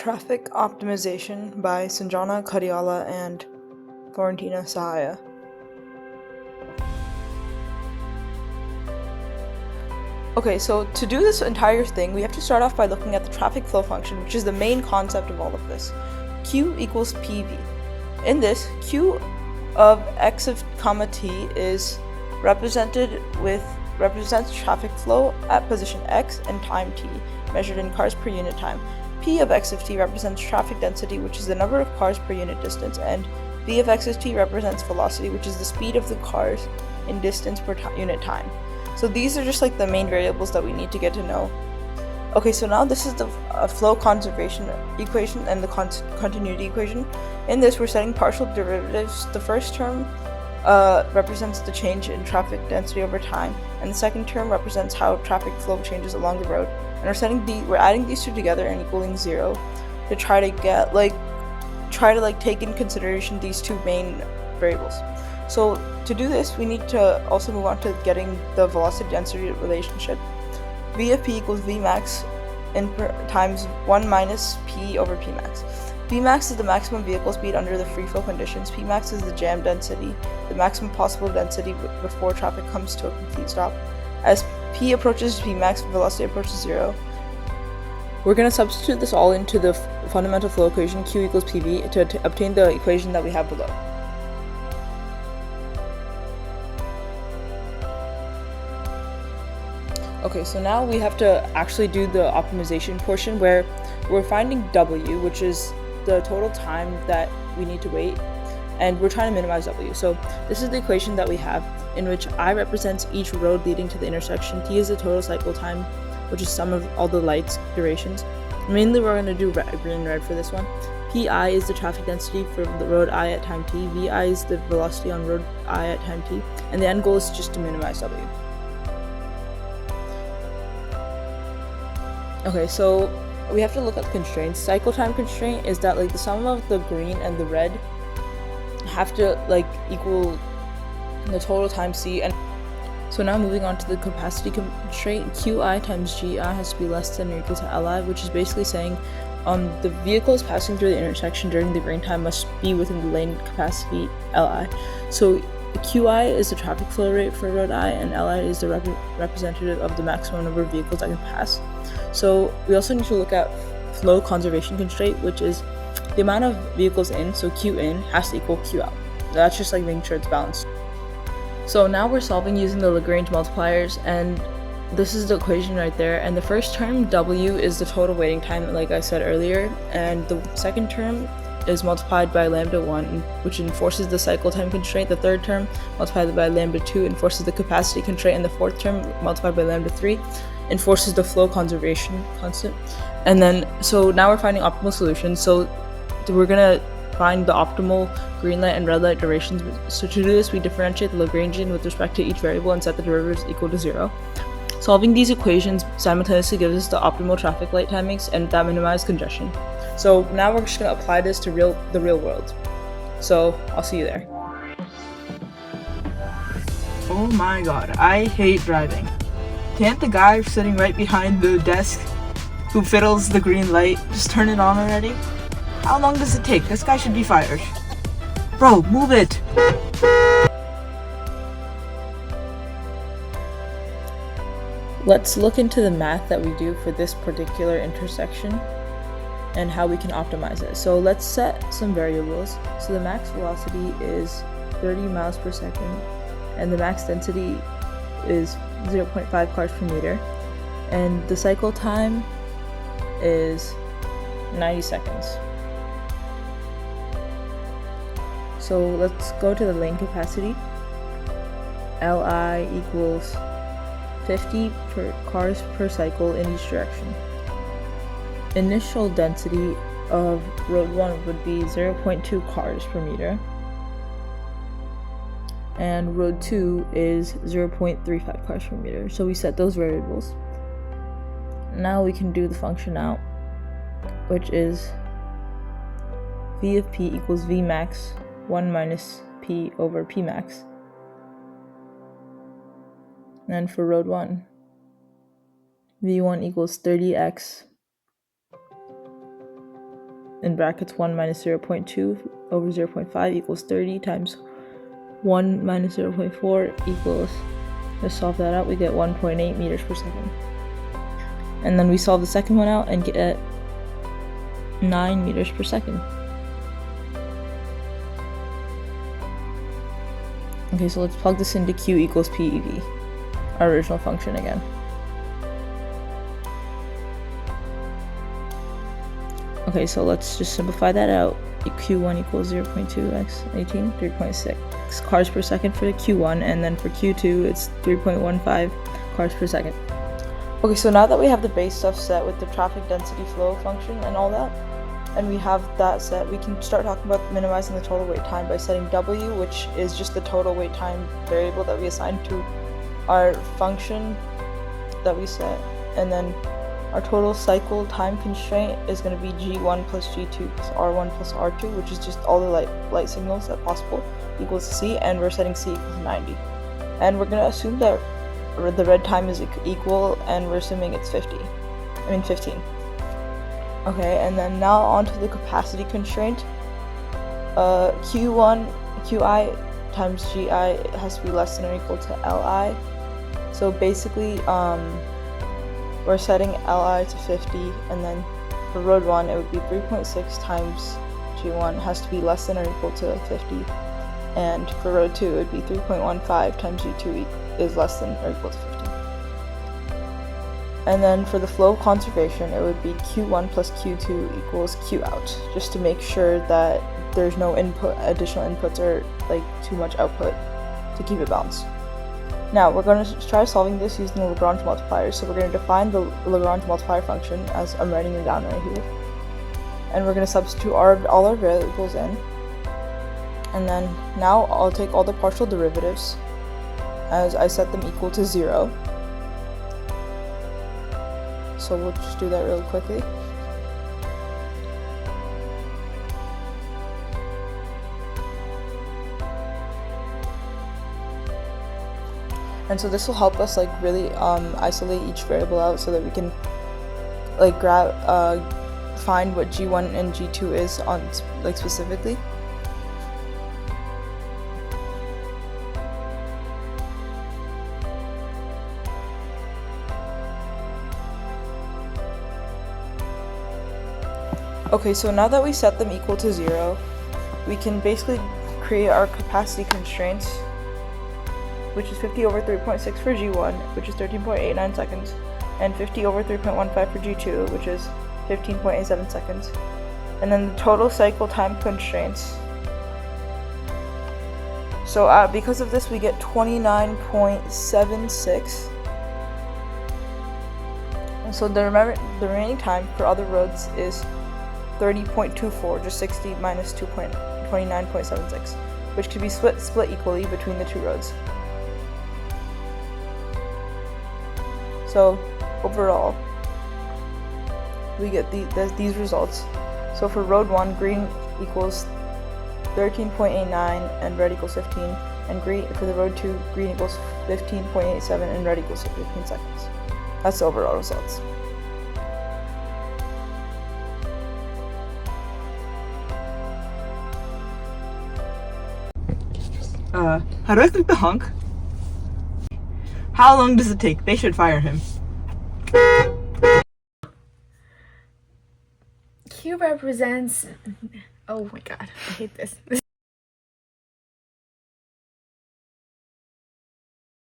Traffic Optimization by Sanjana Kadiala and Florentina Sahaya. Okay, so to do this entire thing, we have to start off by looking at the traffic flow function, which is the main concept of all of this. Q equals PV. In this, Q of x of comma t is represents traffic flow at position x and time t, measured in cars per unit time. P of x of t represents traffic density, which is the number of cars per unit distance, and V of x of t represents velocity, which is the speed of the cars in distance per unit time. So these are just like the main variables that we need to get to know. Okay, so now this is the flow conservation equation and the continuity equation. In this, we're setting partial derivatives. The first term represents the change in traffic density over time, and the second term represents how traffic flow changes along the road. And we're adding these two together and equaling 0 to try to take in consideration these two main variables. So to do this, we need to also move on to getting the velocity density relationship. V of p equals Vmax times 1 minus p over Pmax. Vmax is the maximum vehicle speed under the free flow conditions. Pmax is the jam density, the maximum possible density before traffic comes to a complete stop. As p approaches Pmax, velocity approaches 0. We're going to substitute this all into the fundamental flow equation, Q equals PV, to obtain the equation that we have below. Okay, so now we have to actually do the optimization portion where we're finding W, which is the total time that we need to wait, and we're trying to minimize W. So this is the equation that we have, in which I represents each road leading to the intersection, T is the total cycle time, which is sum of all the lights durations. Mainly we're going to do green and red for this one. Pi is the traffic density for the road I at time t, Vi is the velocity on road I at time t, and the end goal is just to minimize W. Okay, so we have to look at the constraints. Cycle time constraint is that the sum of the green and the red have to equal the total time C. And so now moving on to the capacity constraint, Qi times Gi has to be less than or equal to Li, which is basically saying the vehicles passing through the intersection during the green time must be within the lane capacity Li. So Qi is the traffic flow rate for road I, and Li is the representative of the maximum number of vehicles that can pass. So we also need to look at flow conservation constraint, which is the amount of vehicles in, so Q in has to equal Q out. That's just making sure it's balanced. So now we're solving using the Lagrange multipliers, and this is the equation right there. And the first term, W, is the total waiting time, like I said earlier, and the second term is multiplied by lambda 1, which enforces the cycle time constraint. The third term multiplied by lambda 2 enforces the capacity constraint, and the fourth term multiplied by lambda 3 enforces the flow conservation constant. And then so now we're finding optimal solutions. So we're gonna find the optimal green light and red light durations. So to do this, we differentiate the Lagrangian with respect to each variable and set the derivatives equal to 0. Solving these equations simultaneously gives us the optimal traffic light timings and that minimize congestion. So now we're just going to apply this to the real world. So I'll see you there. Oh my god, I hate driving. Can't the guy sitting right behind the desk who fiddles the green light just turn it on already? How long does it take? This guy should be fired. Bro, move it! Let's look into the math that we do for this particular intersection and how we can optimize it. So let's set some variables. So the max velocity is 30 miles per second, and the max density is 0.5 cars per meter, and the cycle time is 90 seconds. So let's go to the lane capacity. Li equals 50 cars per cycle in each direction. Initial density of road 1 would be 0.2 cars per meter, and road 2 is 0.35 cars per meter. So we set those variables. Now we can do the function out, which is V of p equals Vmax 1 minus p over Pmax. And for road 1, V1 equals 30x in brackets 1 minus 0.2 over 0.5 equals 30 times 1 minus 0.4 equals, let's solve that out, we get 1.8 meters per second. And then we solve the second one out and get 9 meters per second. Okay, so let's plug this into Q equals PeV, our original function again. Okay, so let's just simplify that out. Q1 equals 0.2 x 18, 3.6 cars per second for the Q1, and then for Q2 it's 3.15 cars per second. Okay, so now that we have the base stuff set with the traffic density flow function and all that, and we have that set, we can start talking about minimizing the total wait time by setting W, which is just the total wait time variable that we assign to our function that we set, and then our total cycle time constraint is going to be G1 plus G2 plus R1 plus R2, which is just all the light signals that possible, equals C, and we're setting C equals 90. And we're going to assume that the red time is equal, and we're assuming it's 15. Okay, and then now on to the capacity constraint. Qi times Gi has to be less than or equal to Li. So basically, we're setting Li to 50, and then for road 1 it would be 3.6 times G1 has to be less than or equal to 50, and for road 2 it would be 3.15 times G2 is less than or equal to 50. And then for the flow conservation, it would be Q1 plus Q2 equals Q out, just to make sure that there's no additional inputs or like too much output to keep it balanced. Now we're going to try solving this using the Lagrange multiplier. So we're going to define the Lagrange multiplier function as I'm writing it down right here, and we're going to substitute all our variables in. And then now I'll take all the partial derivatives as I set them equal to 0. So we'll just do that really quickly. And so this will help us like really isolate each variable out so that we can like find what G1 and G2 is on like specifically. Okay, so now that we set them equal to 0, we can basically create our capacity constraints, which is 50 over 3.6 for G1, which is 13.89 seconds, and 50 over 3.15 for G2, which is 15.87 seconds. And then the total cycle time constraints. So because of this, we get 29.76. And so the remaining time for other roads is 30.24, just 60 minus 29.76, which can be split equally between the two roads. So overall, we get these results. So for road 1, green equals 13.89 and red equals 15, and for the road 2, green equals 15.87 and red equals 15 seconds. That's the overall results. How do I click the honk? How long does it take? They should fire him. Q represents... Oh my god, I hate this.